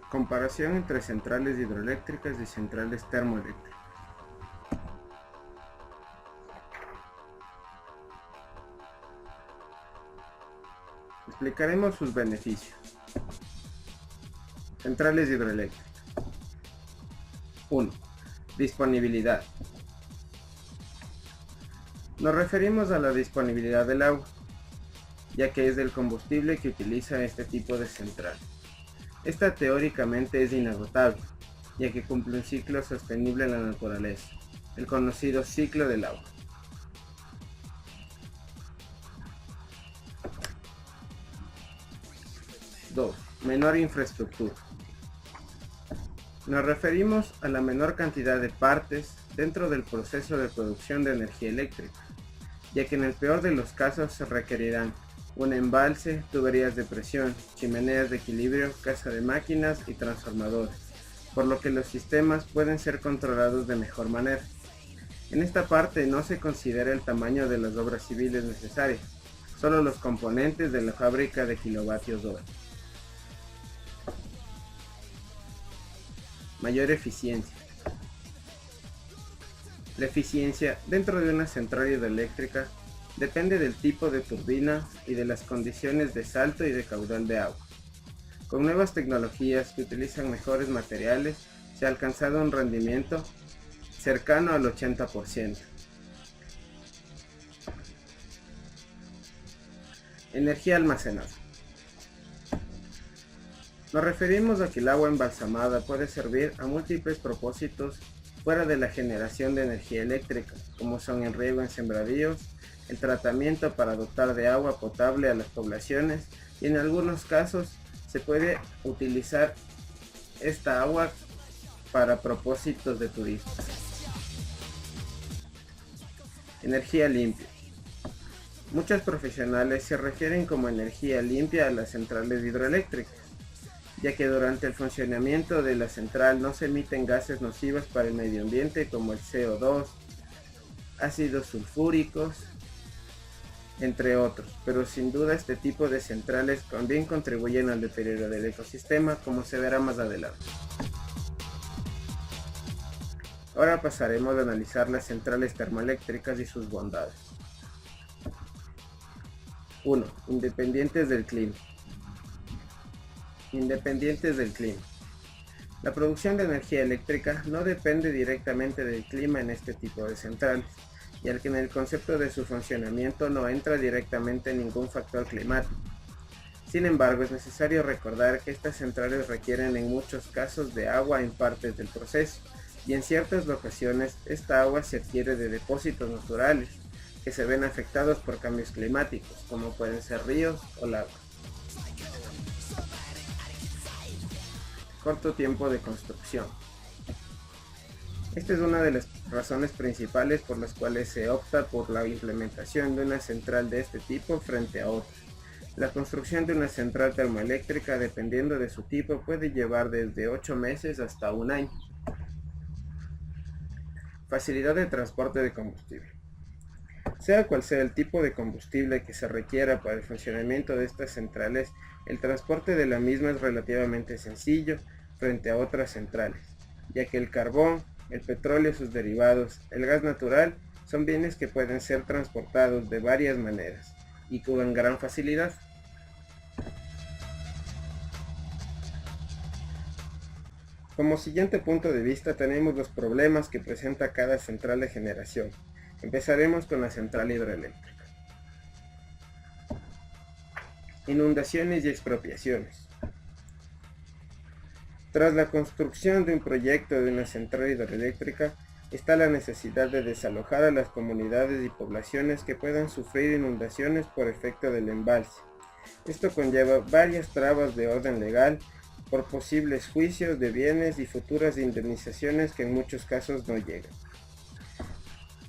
Comparación entre centrales hidroeléctricas y centrales termoeléctricas. Explicaremos sus beneficios. Centrales hidroeléctricas. 1. Disponibilidad. Nos referimos a la disponibilidad del agua, ya que es el combustible que utiliza este tipo de central. Esta teóricamente es inagotable, ya que cumple un ciclo sostenible en la naturaleza, el conocido ciclo del agua. 2. Menor infraestructura. Nos referimos a la menor cantidad de partes dentro del proceso de producción de energía eléctrica, ya que en el peor de los casos se requerirán un embalse, tuberías de presión, chimeneas de equilibrio, casa de máquinas y transformadores, por lo que los sistemas pueden ser controlados de mejor manera. En esta parte no se considera el tamaño de las obras civiles necesarias, solo los componentes de la fábrica de kilovatios hora. Mayor eficiencia. La eficiencia dentro de una central hidroeléctrica depende del tipo de turbina y de las condiciones de salto y de caudal de agua. Con nuevas tecnologías que utilizan mejores materiales, se ha alcanzado un rendimiento cercano al 80%. Energía almacenada. Nos referimos a que el agua embalsamada puede servir a múltiples propósitos fuera de la generación de energía eléctrica, como son el riego en sembradíos, el tratamiento para dotar de agua potable a las poblaciones y en algunos casos se puede utilizar esta agua para propósitos de turismo. Energía limpia. Muchos profesionales se refieren como energía limpia a las centrales hidroeléctricas, ya que durante el funcionamiento de la central no se emiten gases nocivos para el medio ambiente como el CO2, ácidos sulfúricos, entre otros, pero sin duda este tipo de centrales también contribuyen al deterioro del ecosistema, como se verá más adelante. Ahora pasaremos a analizar las centrales termoeléctricas y sus bondades. 1. Independientes del clima. Independientes del clima. La producción de energía eléctrica no depende directamente del clima en este tipo de centrales, ya que en el concepto de su funcionamiento no entra directamente ningún factor climático. Sin embargo, es necesario recordar que estas centrales requieren en muchos casos de agua en partes del proceso, y en ciertas ocasiones esta agua se adquiere de depósitos naturales, que se ven afectados por cambios climáticos, como pueden ser ríos o lagos. Corto tiempo de construcción. Esta es una de las razones principales por las cuales se opta por la implementación de una central de este tipo frente a otras. La construcción de una central termoeléctrica, dependiendo de su tipo, puede llevar desde 8 meses hasta un año. Facilidad de transporte de combustible. Sea cual sea el tipo de combustible que se requiera para el funcionamiento de estas centrales, el transporte de la misma es relativamente sencillo frente a otras centrales, ya que el carbón, el petróleo y sus derivados, el gas natural, son bienes que pueden ser transportados de varias maneras y con gran facilidad. Como siguiente punto de vista tenemos los problemas que presenta cada central de generación. Empezaremos con la central hidroeléctrica. Inundaciones y expropiaciones. Tras la construcción de un proyecto de una central hidroeléctrica, está la necesidad de desalojar a las comunidades y poblaciones que puedan sufrir inundaciones por efecto del embalse. Esto conlleva varias trabas de orden legal por posibles juicios de bienes y futuras indemnizaciones que en muchos casos no llegan.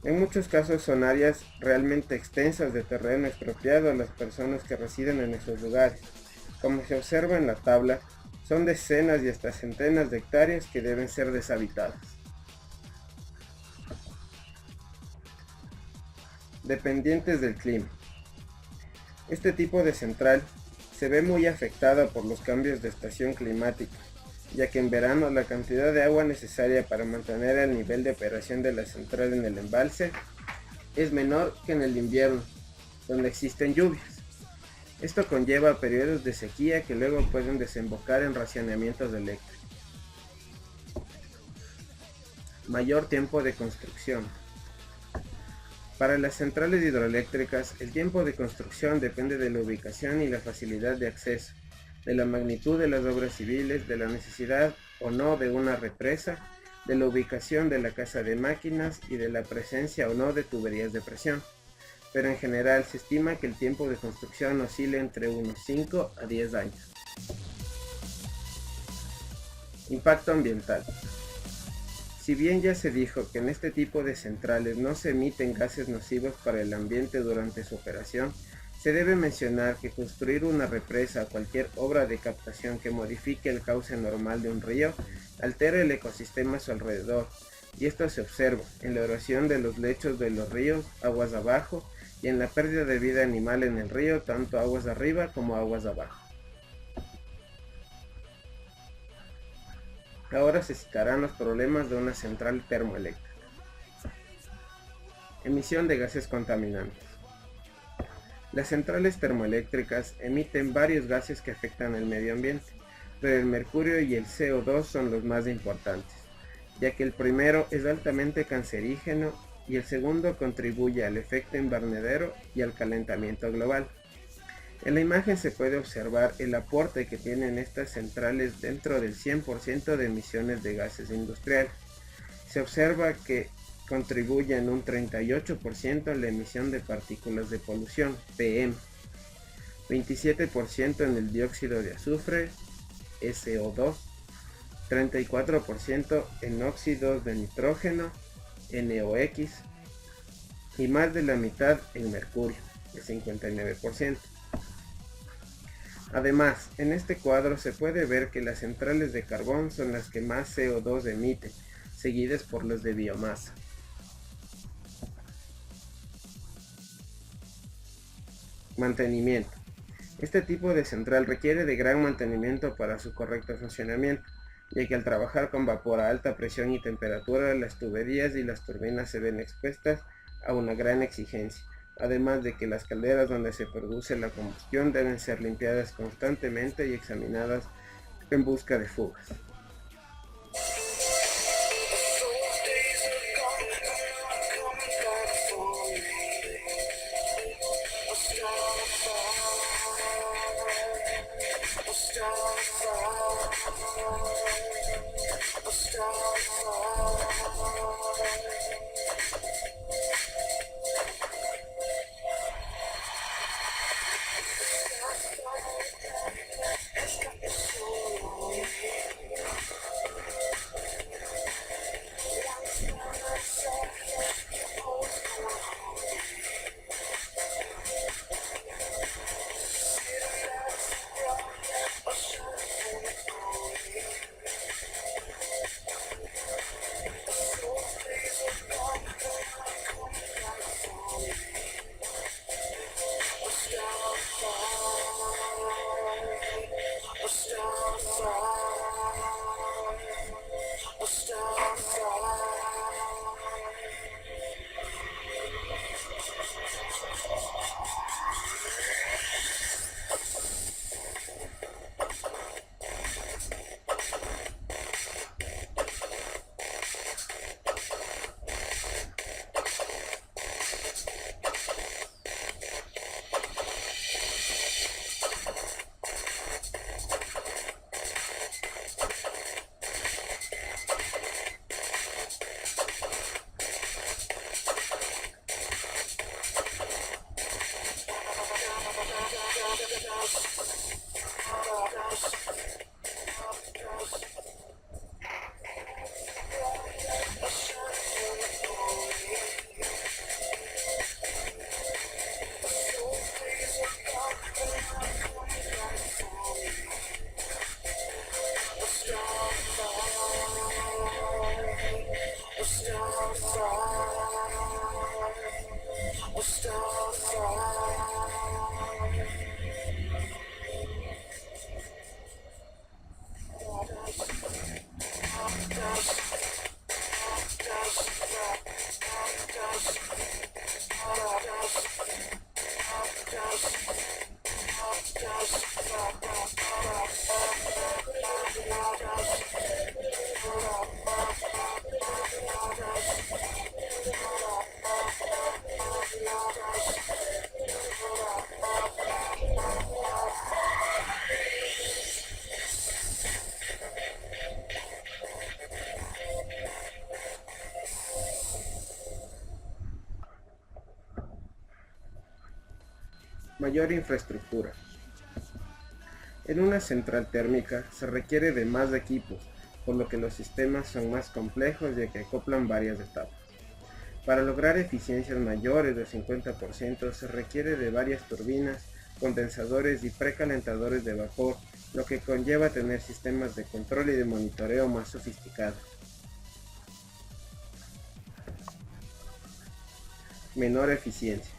En muchos casos son áreas realmente extensas de terreno expropiado a las personas que residen en esos lugares. Como se observa en la tabla, son decenas y hasta centenas de hectáreas que deben ser deshabitadas. Dependientes del clima. Este tipo de central se ve muy afectada por los cambios de estación climática, ya que en verano la cantidad de agua necesaria para mantener el nivel de operación de la central en el embalse es menor que en el invierno, donde existen lluvias. Esto conlleva periodos de sequía que luego pueden desembocar en racionamientos eléctricos. Mayor tiempo de construcción. Para las centrales hidroeléctricas, el tiempo de construcción depende de la ubicación y la facilidad de acceso, de la magnitud de las obras civiles, de la necesidad o no de una represa, de la ubicación de la casa de máquinas y de la presencia o no de tuberías de presión. Pero en general se estima que el tiempo de construcción oscila entre unos 5 a 10 años. Impacto ambiental. Si bien ya se dijo que en este tipo de centrales no se emiten gases nocivos para el ambiente durante su operación, se debe mencionar que construir una represa o cualquier obra de captación que modifique el cauce normal de un río altera el ecosistema a su alrededor, y esto se observa en la erosión de los lechos de los ríos, aguas abajo, y en la pérdida de vida animal en el río, tanto aguas arriba como aguas abajo. Ahora se citarán los problemas de una central termoeléctrica. Emisión de gases contaminantes. Las centrales termoeléctricas emiten varios gases que afectan al medio ambiente, pero el mercurio y el CO2 son los más importantes, ya que el primero es altamente cancerígeno y el segundo contribuye al efecto invernadero y al calentamiento global. En la imagen se puede observar el aporte que tienen estas centrales dentro del 100% de emisiones de gases industriales. Se observa que contribuyen un 38% en la emisión de partículas de polución, PM, 27% en el dióxido de azufre, SO2, 34% en óxidos de nitrógeno, NOx, y más de la mitad en mercurio, el 59%. Además, en este cuadro se puede ver que las centrales de carbón son las que más CO2 emiten, seguidas por las de biomasa. Mantenimiento. Este tipo de central requiere de gran mantenimiento para su correcto funcionamiento, ya que al trabajar con vapor a alta presión y temperatura, las tuberías y las turbinas se ven expuestas a una gran exigencia, además de que las calderas donde se produce la combustión deben ser limpiadas constantemente y examinadas en busca de fugas. Mayor infraestructura. En una central térmica se requiere de más equipos, por lo que los sistemas son más complejos ya que acoplan varias etapas. Para lograr eficiencias mayores del 50% se requiere de varias turbinas, condensadores y precalentadores de vapor, lo que conlleva tener sistemas de control y de monitoreo más sofisticados. Menor eficiencia.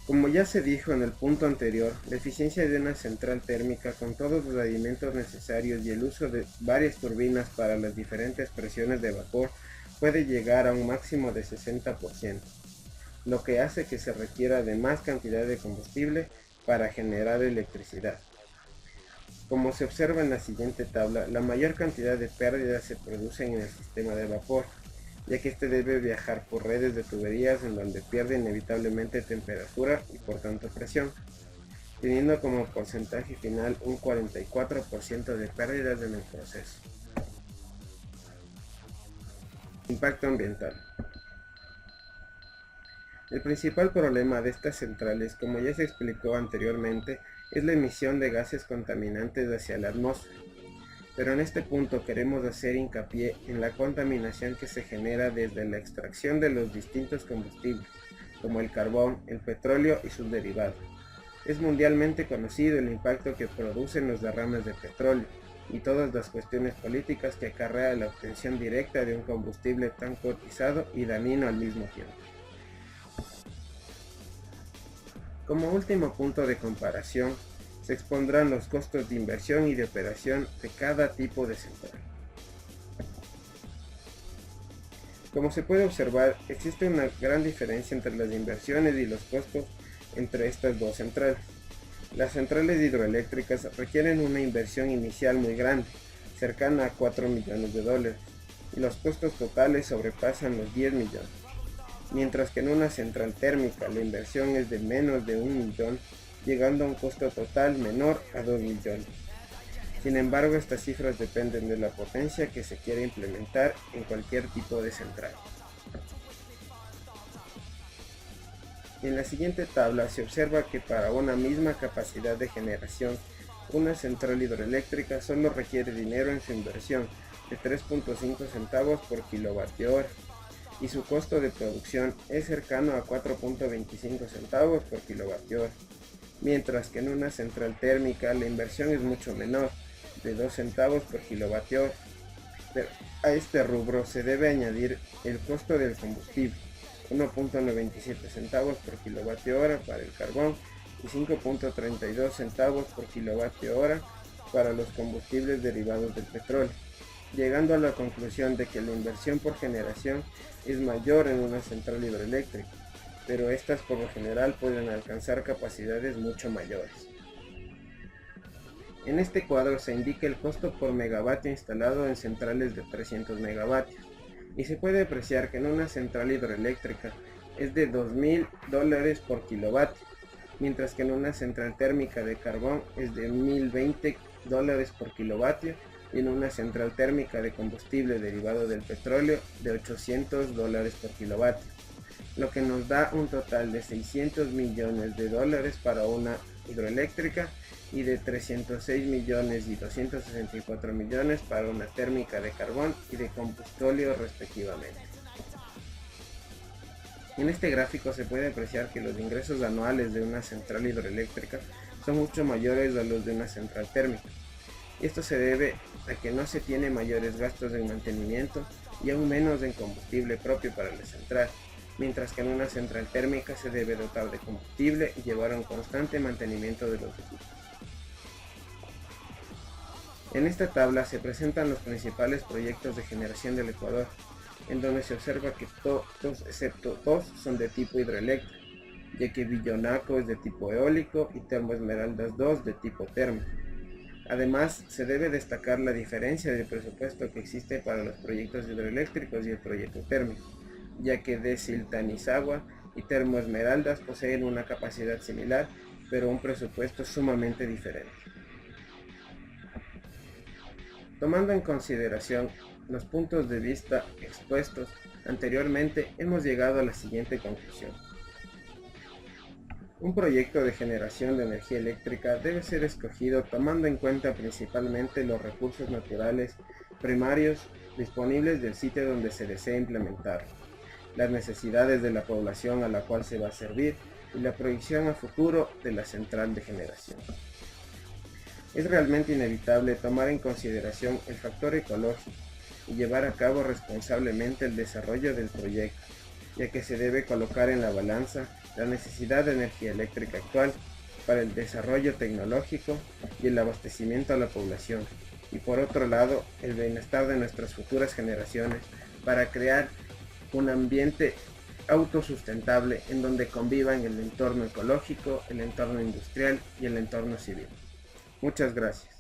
Como ya se dijo en el punto anterior, la eficiencia de una central térmica con todos los alimentos necesarios y el uso de varias turbinas para las diferentes presiones de vapor puede llegar a un máximo de 60%, lo que hace que se requiera de más cantidad de combustible para generar electricidad. Como se observa en la siguiente tabla, la mayor cantidad de pérdidas se producen en el sistema de vapor, ya que este debe viajar por redes de tuberías en donde pierde inevitablemente temperatura y por tanto presión, teniendo como porcentaje final un 44% de pérdidas en el proceso. Impacto ambiental. El principal problema de estas centrales, como ya se explicó anteriormente, es la emisión de gases contaminantes hacia la atmósfera. Pero en este punto queremos hacer hincapié en la contaminación que se genera desde la extracción de los distintos combustibles, como el carbón, el petróleo y sus derivados. Es mundialmente conocido el impacto que producen los derrames de petróleo y todas las cuestiones políticas que acarrea la obtención directa de un combustible tan cotizado y dañino al mismo tiempo. Como último punto de comparación, se expondrán los costos de inversión y de operación de cada tipo de central. Como se puede observar, existe una gran diferencia entre las inversiones y los costos entre estas dos centrales. Las centrales hidroeléctricas requieren una inversión inicial muy grande, cercana a 4 millones de dólares, y los costos totales sobrepasan los 10 millones, mientras que en una central térmica la inversión es de menos de 1 millón, llegando a un costo total menor a 2 millones. Sin embargo, estas cifras dependen de la potencia que se quiere implementar en cualquier tipo de central. En la siguiente tabla se observa que para una misma capacidad de generación, una central hidroeléctrica solo requiere dinero en su inversión de 3.5 centavos por kilovatio hora y su costo de producción es cercano a 4.25 centavos por kilovatio hora. Mientras que en una central térmica la inversión es mucho menor, de 2 centavos por kilovatio hora. Pero a este rubro se debe añadir el costo del combustible, 1.97 centavos por kilovatio hora para el carbón y 5.32 centavos por kilovatio hora para los combustibles derivados del petróleo, llegando a la conclusión de que la inversión por generación es mayor en una central hidroeléctrica, pero estas por lo general pueden alcanzar capacidades mucho mayores. En este cuadro se indica el costo por megavatio instalado en centrales de 300 megavatios, y se puede apreciar que en una central hidroeléctrica es de $2.000 por kilovatio, mientras que en una central térmica de carbón es de $1.020 por kilovatio y en una central térmica de combustible derivado del petróleo de $800 por kilovatio, lo que nos da un total de $600 millones para una hidroeléctrica y de 306 millones y 264 millones para una térmica de carbón y de combustóleo respectivamente. En este gráfico se puede apreciar que los ingresos anuales de una central hidroeléctrica son mucho mayores a los de una central térmica. Esto se debe a que no se tiene mayores gastos en mantenimiento y aún menos en combustible propio para la central, mientras que en una central térmica se debe dotar de combustible y llevar un constante mantenimiento de los equipos. En esta tabla se presentan los principales proyectos de generación del Ecuador, en donde se observa que todos excepto dos son de tipo hidroeléctrico, ya que Villonaco es de tipo eólico y Termoesmeraldas 2 de tipo térmico. Además, se debe destacar la diferencia de presupuesto que existe para los proyectos hidroeléctricos y el proyecto térmico, ya que Desiltanizagua y Termoesmeraldas poseen una capacidad similar, pero un presupuesto sumamente diferente. Tomando en consideración los puntos de vista expuestos anteriormente, hemos llegado a la siguiente conclusión. Un proyecto de generación de energía eléctrica debe ser escogido tomando en cuenta principalmente los recursos naturales primarios disponibles del sitio donde se desea implementar, las necesidades de la población a la cual se va a servir y la proyección a futuro de la central de generación. Es realmente inevitable tomar en consideración el factor ecológico y llevar a cabo responsablemente el desarrollo del proyecto, ya que se debe colocar en la balanza la necesidad de energía eléctrica actual para el desarrollo tecnológico y el abastecimiento a la población, y por otro lado, el bienestar de nuestras futuras generaciones para crear un ambiente autosustentable en donde convivan el entorno ecológico, el entorno industrial y el entorno civil. Muchas gracias.